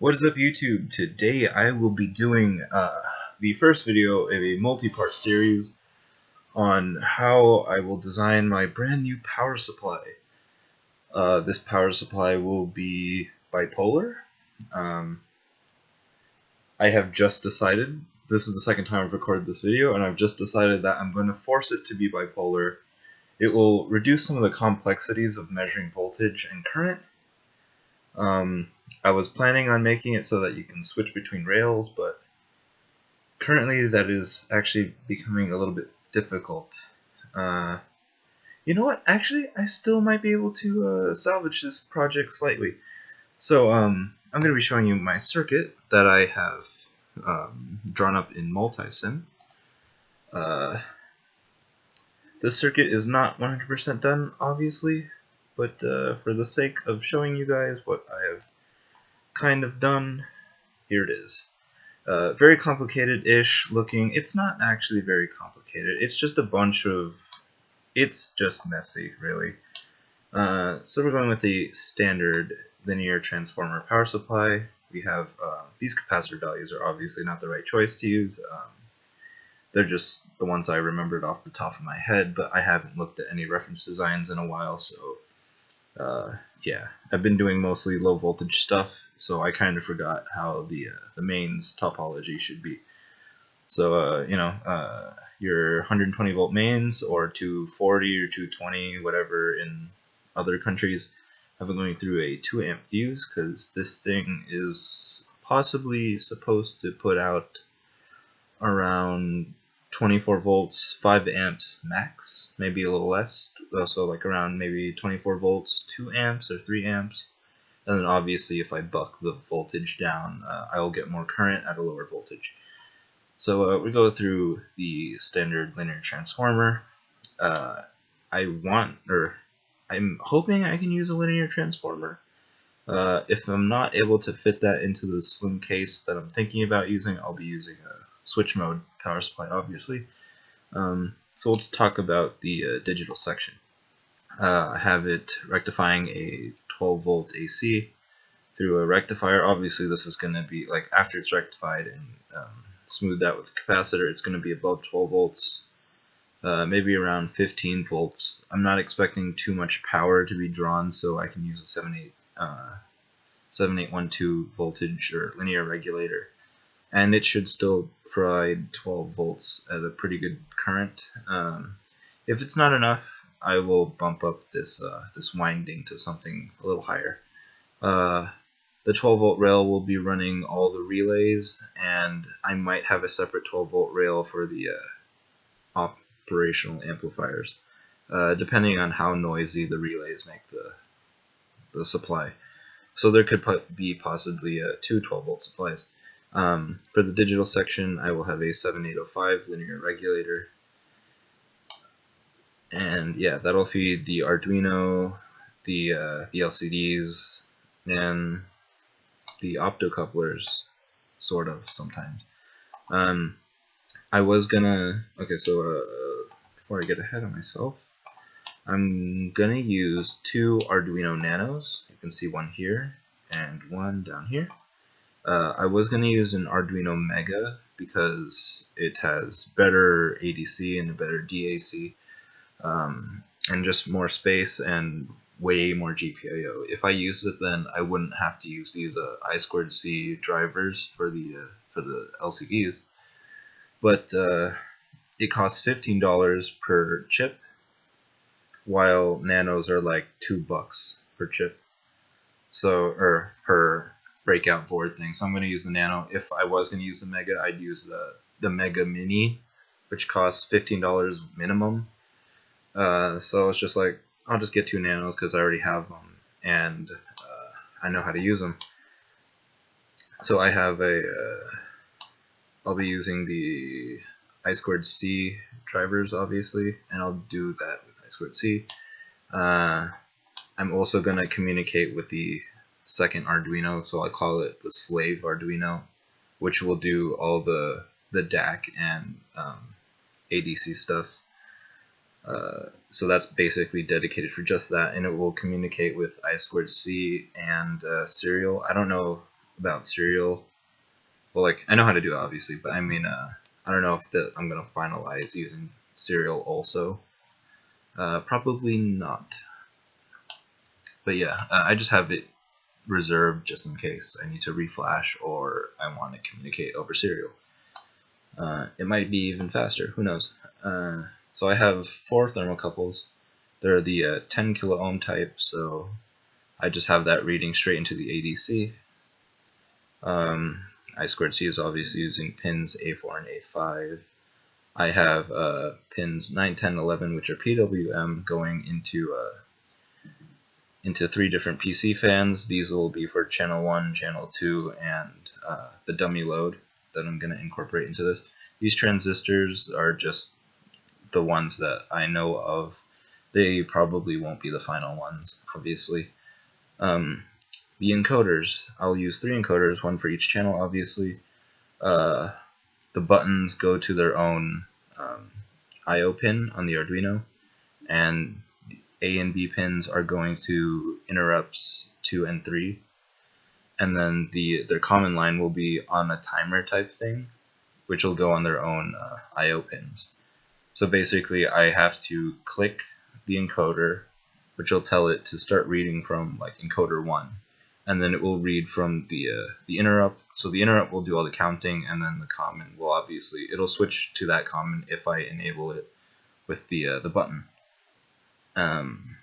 What is up, YouTube? Today I will be doing the first video of a multi-part series on how I will design my brand new power supply. This power supply will be bipolar. I have just decided, this is the second time I've recorded this video, and I've just decided that I'm going to force it to be bipolar. It will reduce some of the complexities of measuring voltage and current. I was planning on making it so that you can switch between rails, but currently that is actually becoming a little bit difficult. You know what? Actually, I still might be able to salvage this project slightly. So I'm going to be showing you my circuit that I have drawn up in multisim. This circuit is not 100% done, obviously, but for the sake of showing you guys what I have kind of done, here it is. Very complicated-ish looking. It's not actually very complicated. It's just a bunch of... It's just messy, really. So we're going with the standard linear transformer power supply. We have these capacitor values are obviously not the right choice to use. They're just the ones I remembered off the top of my head, but I haven't looked at any reference designs in a while, so yeah, I've been doing mostly low voltage stuff, so I kind of forgot how the mains topology should be. So your 120 volt mains or 240 or 220, whatever in other countries, I've been going through a 2 amp fuse because this thing is possibly supposed to put out around 24 volts, 5 amps max, maybe a little less, so like around maybe 24 volts, 2 amps or 3 amps. And then obviously if I buck the voltage down, I'll get more current at a lower voltage. So we go through the standard linear transformer. I'm hoping I can use a linear transformer. If I'm not able to fit that into the slim case that I'm thinking about using, I'll be using a switch mode power supply, obviously. So let's talk about the digital section. I have it rectifying a 12 volt AC through a rectifier. Obviously this is going to be, like, after it's rectified and smoothed out with the capacitor, it's going to be above 12 volts, maybe around 15 volts. I'm not expecting too much power to be drawn, so I can use a 7812 voltage or linear regulator, and it should still provide 12 volts at a pretty good current. If it's not enough, I will bump up this winding to something a little higher. The 12 volt rail will be running all the relays, and I might have a separate 12 volt rail for the operational amplifiers, depending on how noisy the relays make the supply. So there could be possibly 2 12 volt supplies. For the digital section, I will have a 7805 linear regulator, and yeah, that'll feed the Arduino, the LCDs, and the optocouplers, sort of, sometimes. I was gonna... Okay, so before I get ahead of myself, I'm gonna use 2 Arduino Nanos. You can see one here and one down here. I was gonna use an Arduino Mega because it has better ADC and a better DAC, and just more space and way more GPIO. If I used it, then I wouldn't have to use these I2C drivers for the LCDs. But it costs $15 per chip, while nanos are like $2 per chip. So, or per breakout board thing. So I'm going to use the nano. If I was going to use the Mega, I'd use the Mega Mini, which costs $15 minimum. So it's just like, I'll just get 2 nanos because I already have them, and I know how to use them. So I have I'll be using the I2C drivers, obviously, and I'll do that with I2C. I'm also going to communicate with the second Arduino, so I call it the slave Arduino, which will do all the DAC and ADC stuff. So that's basically dedicated for just that, and it will communicate with I2C and serial. I don't know about serial. Well, like, I know how to do it, obviously, but I mean, I don't know if I'm going to finalize using serial also. Probably not. But yeah, I just have it reserved just in case I need to reflash or I want to communicate over serial. It might be even faster, who knows. So I have 4 thermocouples. They're the 10 kilo ohm type, so I just have that reading straight into the ADC. I squared C is obviously using pins A4 and A5. I have pins 9, 10, 11, which are PWM, going into 3 different PC fans. These will be for channel 1, channel 2, and the dummy load that I'm going to incorporate into this. These transistors are just the ones that I know of. They probably won't be the final ones, obviously. The encoders, I'll use 3 encoders, 1 for each channel, obviously. The buttons go to their own I/O pin on the Arduino, and A and B pins are going to interrupts 2 and 3, and then their common line will be on a timer type thing, which will go on their own I/O pins. So basically, I have to click the encoder, which will tell it to start reading from like encoder 1, and then it will read from the interrupt. So the interrupt will do all the counting, and then the common will obviously it'll switch to that common if I enable it with the button. And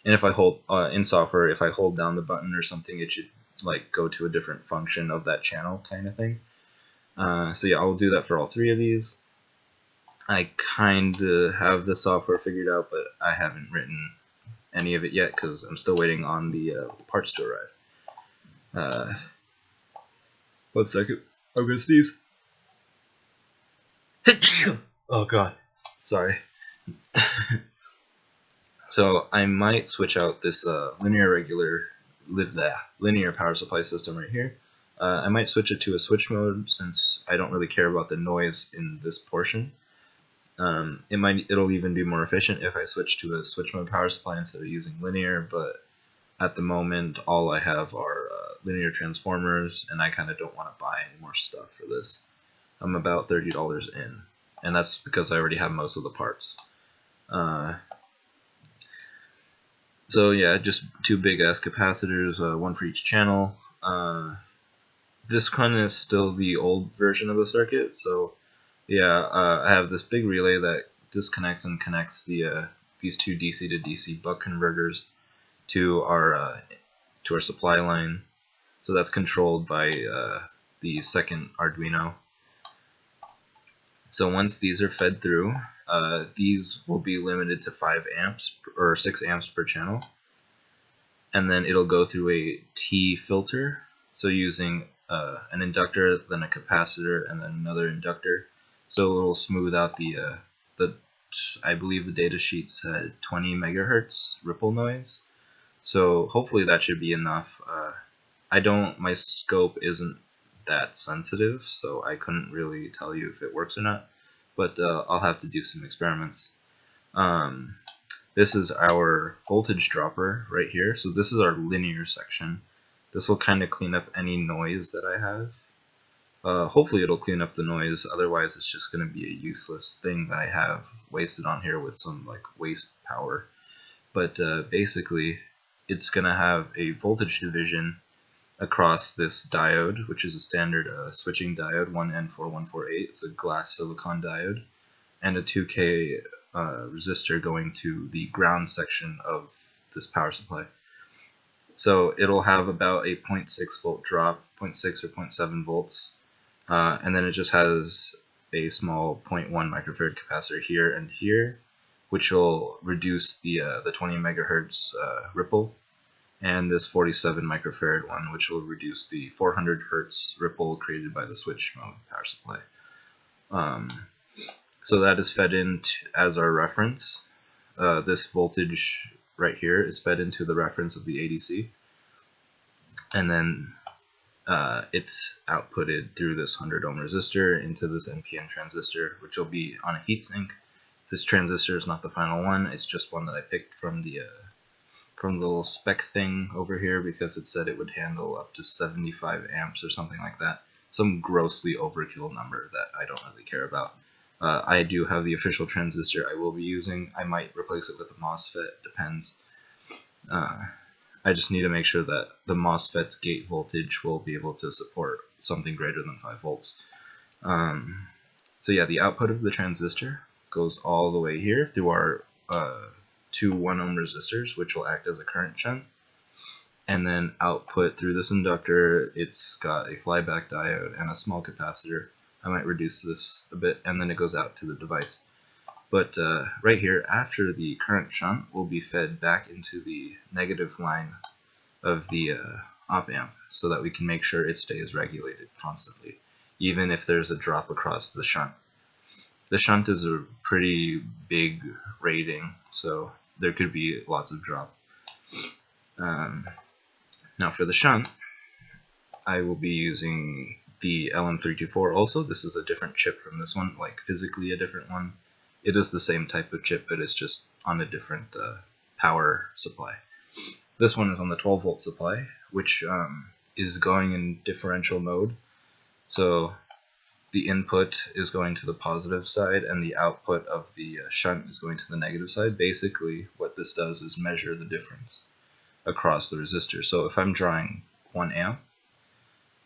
if I hold in software, if I hold down the button or something, it should like go to a different function of that channel kind of thing. So yeah, I'll do that for all 3 of these. I kind of have the software figured out, but I haven't written any of it yet because I'm still waiting on the parts to arrive. 1 second, I'm gonna sneeze. Oh god, sorry. So I might switch out this linear power supply system right here. I might switch it to a switch mode since I don't really care about the noise in this portion. It'll even be more efficient if I switch to a switch mode power supply instead of using linear, but at the moment all I have are linear transformers, and I kind of don't want to buy any more stuff for this. I'm about $30 in, and that's because I already have most of the parts. So yeah, just 2 big ass capacitors, 1 for each channel. This one is still the old version of the circuit, so yeah, I have this big relay that disconnects and connects these 2 DC to DC buck converters to our supply line. So that's controlled by the second Arduino. So once these are fed through, these will be limited to 5 amps or 6 amps per channel, and then it'll go through a T filter. So using an inductor, then a capacitor, and then another inductor. So it'll smooth out the I believe the data sheet said 20 megahertz ripple noise. So hopefully that should be enough. My scope isn't that sensitive, so I couldn't really tell you if it works or not, but I'll have to do some experiments. This is our voltage dropper right here. So this is our linear section. This will kind of clean up any noise that I have. Hopefully it'll clean up the noise, otherwise it's just going to be a useless thing that I have wasted on here with some like waste power. But basically it's going to have a voltage division across this diode, which is a standard switching diode, 1N4148. It's a glass silicon diode, and a 2K resistor going to the ground section of this power supply. So it'll have about a 0.6 volt drop, 0.6 or 0.7 volts, and then it just has a small 0.1 microfarad capacitor here and here, which will reduce the 20 megahertz ripple, and this 47 microfarad one, which will reduce the 400 hertz ripple created by the switch mode power supply. So that is fed in as our reference. This voltage right here is fed into the reference of the ADC, and then it's outputted through this 100 ohm resistor into this NPN transistor, which will be on a heatsink. This transistor is not the final one; it's just one that I picked from from the little spec thing over here because it said it would handle up to 75 amps or something like that. Some grossly overkill number that I don't really care about. I do have the official transistor I will be using. I might replace it with a MOSFET, depends. I just need to make sure that the MOSFET's gate voltage will be able to support something greater than 5 volts. So yeah, the output of the transistor goes all the way here through our two 1 ohm resistors, which will act as a current shunt. And then output through this inductor, it's got a flyback diode and a small capacitor. I might reduce this a bit, and then it goes out to the device. But right here, after the current shunt, will be fed back into the negative line of the op amp so that we can make sure it stays regulated constantly, even if there's a drop across the shunt. The shunt is a pretty big rating, so there could be lots of drop. Now for the shunt, I will be using the LM324 also. This is a different chip from this one, like physically a different one. It is the same type of chip, but it's just on a different power supply. This one is on the 12 volt supply, which is going in differential mode. So the input is going to the positive side and the output of the shunt is going to the negative side. Basically, what this does is measure the difference across the resistor. So if I'm drawing 1 amp,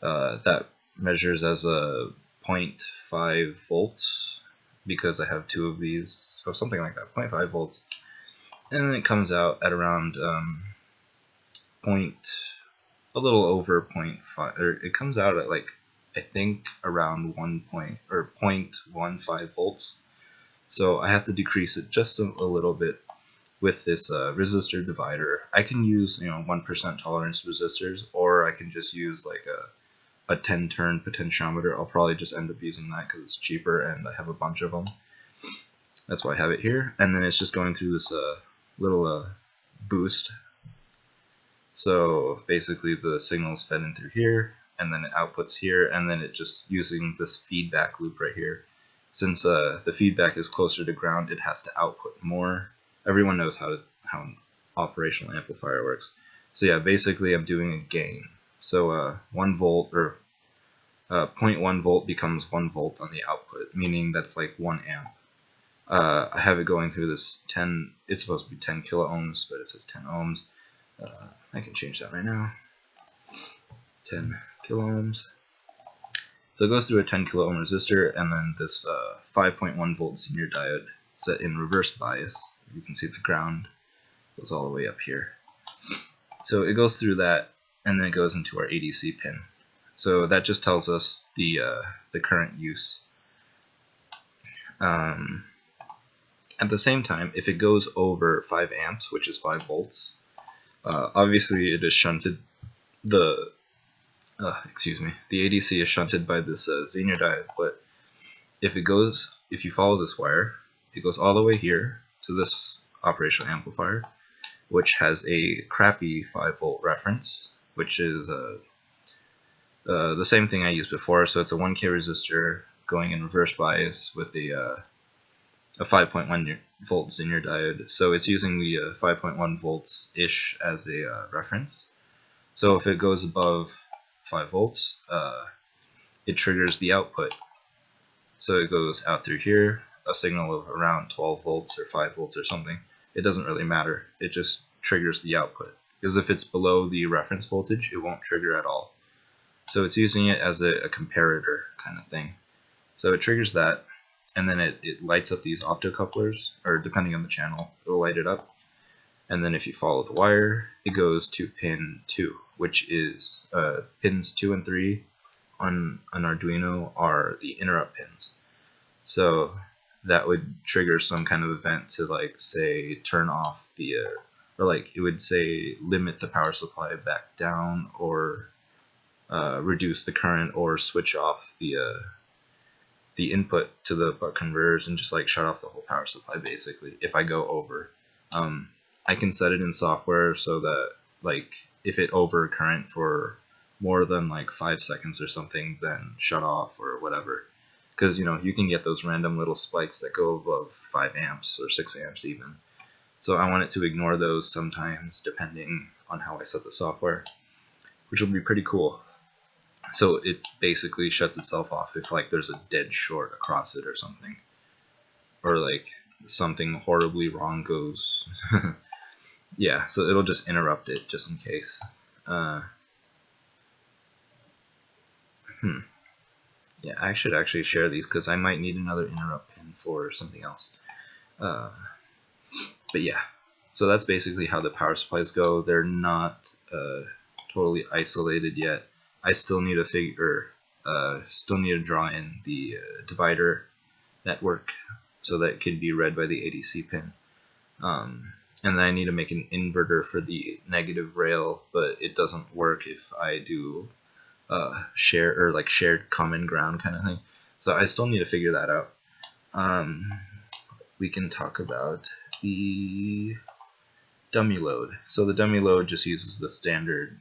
that measures as a 0.5 volts because I have 2 of these, so something like that, 0.5 volts. And then it comes out at around a little over 0.5, or it comes out at like, I think around 0.15 volts. So I have to decrease it just a little bit with this resistor divider. I can use 1% tolerance resistors, or I can just use like a 10 turn potentiometer. I'll probably just end up using that because it's cheaper and I have a bunch of them. That's why I have it here. And then it's just going through this little boost. So basically the signal is fed in through here, and then it outputs here, and then it just using this feedback loop right here. Since the feedback is closer to ground, it has to output more. Everyone knows how an operational amplifier works. So yeah, basically I'm doing a gain. So 1 volt or 0.1 volt becomes 1 volt on the output, meaning that's like 1 amp. I have it going through this 10, it's supposed to be 10 kilo ohms, but it says 10 ohms. I can change that right now. 10 kilo ohms. So it goes through a 10 kilo ohm resistor, and then this 5.1 volt senior diode set in reverse bias. You can see the ground goes all the way up here. So it goes through that, and then it goes into our ADC pin. So that just tells us the current use. At the same time, if it goes over 5 amps, which is 5 volts, obviously it is shunted. The ADC is shunted by this Zener diode, but if you follow this wire, it goes all the way here to this operational amplifier, which has a crappy 5 volt reference, which is the same thing I used before. So it's a 1K resistor going in reverse bias with a 5.1 volt Zener diode. So it's using the 5.1 volts ish as a reference. So if it goes above 5 volts, it triggers the output. So it goes out through here, a signal of around 12 volts or 5 volts or something. It doesn't really matter. It just triggers the output. Because if it's below the reference voltage, it won't trigger at all. So it's using it as a comparator kind of thing. So it triggers that, and then it lights up these optocouplers, or depending on the channel, it'll light it up. And then if you follow the wire, it goes to pin 2, which is pins 2 and 3 on an Arduino are the interrupt pins. So that would trigger some kind of event to, like, say, turn off the, or like it would say limit the power supply back down, or reduce the current, or switch off the input to the buck converters and just like shut off the whole power supply basically if I go over. I can set it in software so that, like, if it over current for more than like 5 seconds or something, then shut off or whatever. Because you can get those random little spikes that go above 5 amps or 6 amps even. So I want it to ignore those sometimes depending on how I set the software, which will be pretty cool. So it basically shuts itself off if like there's a dead short across it or something, or like something horribly wrong goes. Yeah, so it'll just interrupt it just in case. Yeah, I should actually share these because I might need another interrupt pin for something else. But yeah, so that's basically how the power supplies go. They're not totally isolated yet. I still need to still need to draw in the divider network so that it can be read by the ADC pin. And then I need to make an inverter for the negative rail, but it doesn't work if I do shared common ground kind of thing. So I still need to figure that out. We can talk about the dummy load. So the dummy load just uses the standard,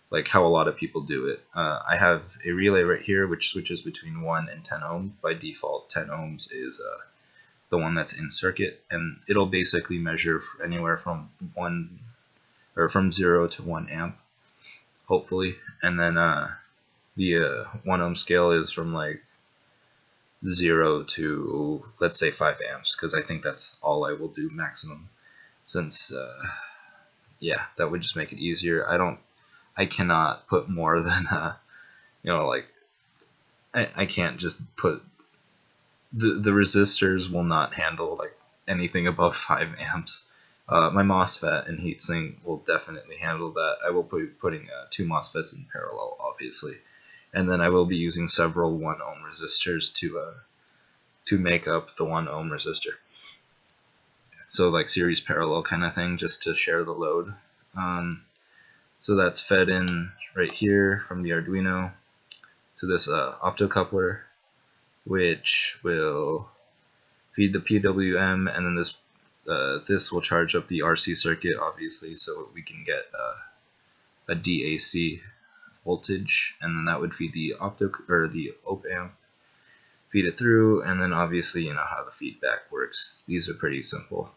like how a lot of people do it. I have a relay right here which switches between 1 and 10 ohms. By default, 10 ohms is the one that's in circuit, and it'll basically measure anywhere from 0 to 1 amp, hopefully. And then the 1 ohm scale is from like 0 to, let's say, 5 amps, because I think that's all I will do maximum, since yeah, that would just make it easier. I cannot put more than like I can't just put the resistors will not handle like anything above 5 amps. My MOSFET and heatsink will definitely handle that. I will be putting 2 MOSFETs in parallel, obviously, and then I will be using several 1 ohm resistors to make up the 1 ohm resistor. So like series parallel kind of thing, just to share the load. So that's fed in right here from the Arduino to this optocoupler, which will feed the PWM, and then this will charge up the RC circuit, obviously, so we can get a DAC voltage, and then that would feed the the op amp, feed it through, and then obviously you know how the feedback works. These are pretty simple.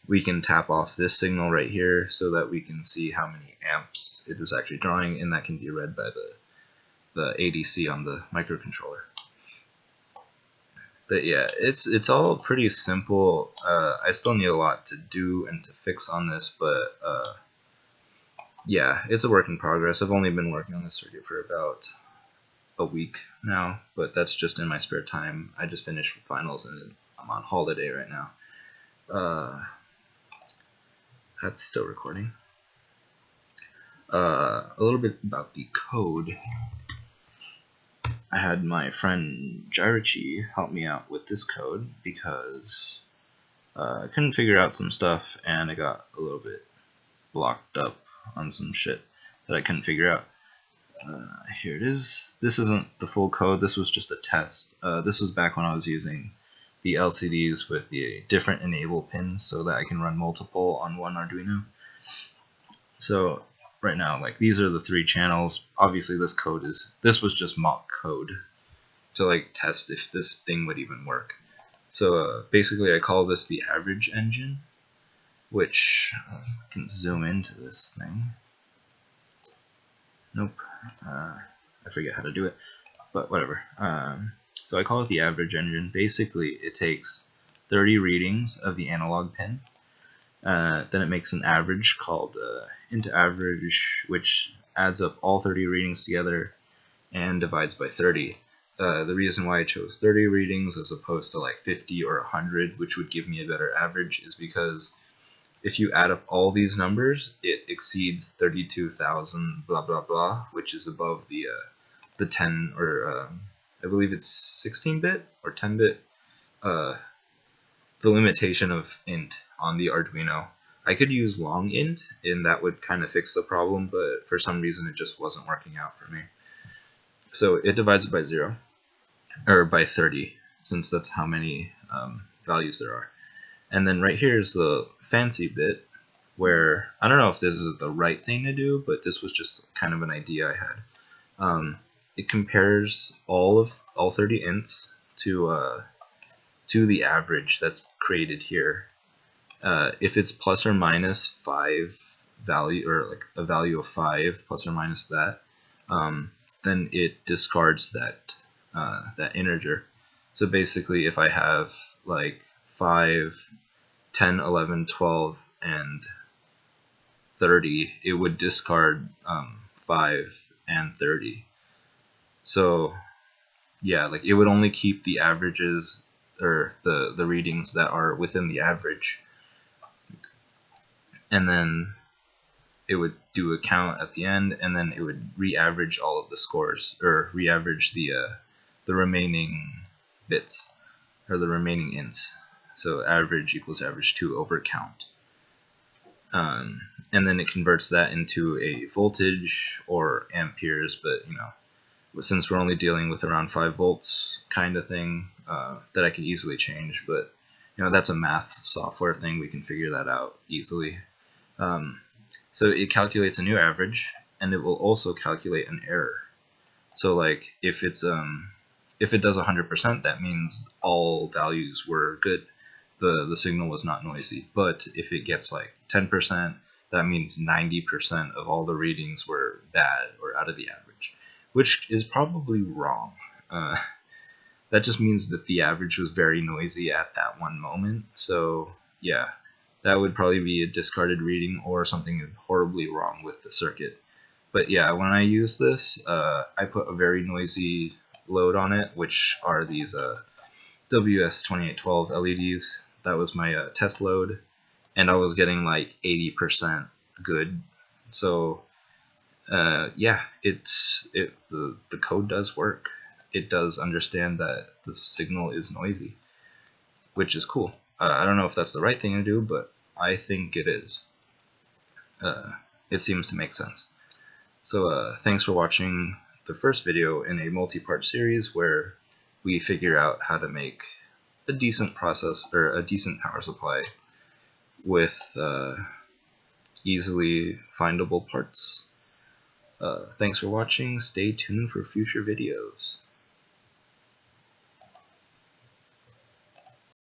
We can tap off this signal right here so that we can see how many amps it is actually drawing, and that can be read by the ADC on the microcontroller. But yeah, it's all pretty simple. I still need a lot to do and to fix on this, but yeah, it's a work in progress. I've only been working on this circuit for about a week now, but that's just in my spare time. I just finished finals and I'm on holiday right now. That's still recording. A little bit about the code. I had my friend Jirachi help me out with this code because I couldn't figure out some stuff, and I got a little bit blocked up on some shit that I couldn't figure out. Here it is. This isn't the full code. This was just a test. This was back when I was using the LCDs with the different enable pins so that I can run multiple on one Arduino. So right now, like, these are the 3 channels. Obviously this was just mock code to like test if this thing would even work. So basically I call this the average engine, which I can zoom into this thing. Nope, I forget how to do it, but whatever. So I call it the average engine. Basically it takes 30 readings of the analog pin, then it makes an average called into average, which adds up all 30 readings together and divides by 30. The reason why I chose 30 readings as opposed to like 50 or 100, which would give me a better average, is because if you add up all these numbers, it exceeds 32,000 blah blah blah, which is above the 10 or I believe it's 16-bit or 10-bit the limitation of int on the Arduino. I could use long int, and that would kind of fix the problem, but for some reason it just wasn't working out for me. So it divides by 0, or by 30, since that's how many values there are. And then right here is the fancy bit, where I don't know if this is the right thing to do, but this was just kind of an idea I had. It compares all 30 ints to the average that's created here. if it's plus or minus 5 value, or like a value of 5 plus or minus that, then it discards that integer. So basically, if I have like 5, 10, 11, 12, and 30, it would discard 5 and 30. So yeah, like it would only keep the averages, or the readings that are within the average, and then it would do a count at the end, and then it would re-average all of the scores, or re-average the remaining bits, or the remaining ints. So average equals average 2 over count. And then it converts that into a voltage or amperes, but since we're only dealing with around 5 volts kind of thing, that I can easily change, but that's a math software thing, we can figure that out easily. So it calculates a new average, and it will also calculate an error. So like if it does 100%, that means all values were good. The signal was not noisy. But if it gets like 10%, that means 90% of all the readings were bad or out of the average, which is probably wrong. That just means that the average was very noisy at that one moment. So yeah, that would probably be a discarded reading, or something is horribly wrong with the circuit. But yeah, when I use this, I put a very noisy load on it, which are these WS2812 LEDs. That was my test load, and I was getting like 80% good. So yeah, the code does work. It does understand that the signal is noisy, which is cool. I don't know if that's the right thing to do, but I think it is. It seems to make sense. So thanks for watching the first video in a multi-part series where we figure out how to make a decent process, or a decent power supply with easily findable parts. Thanks for watching. Stay tuned for future videos.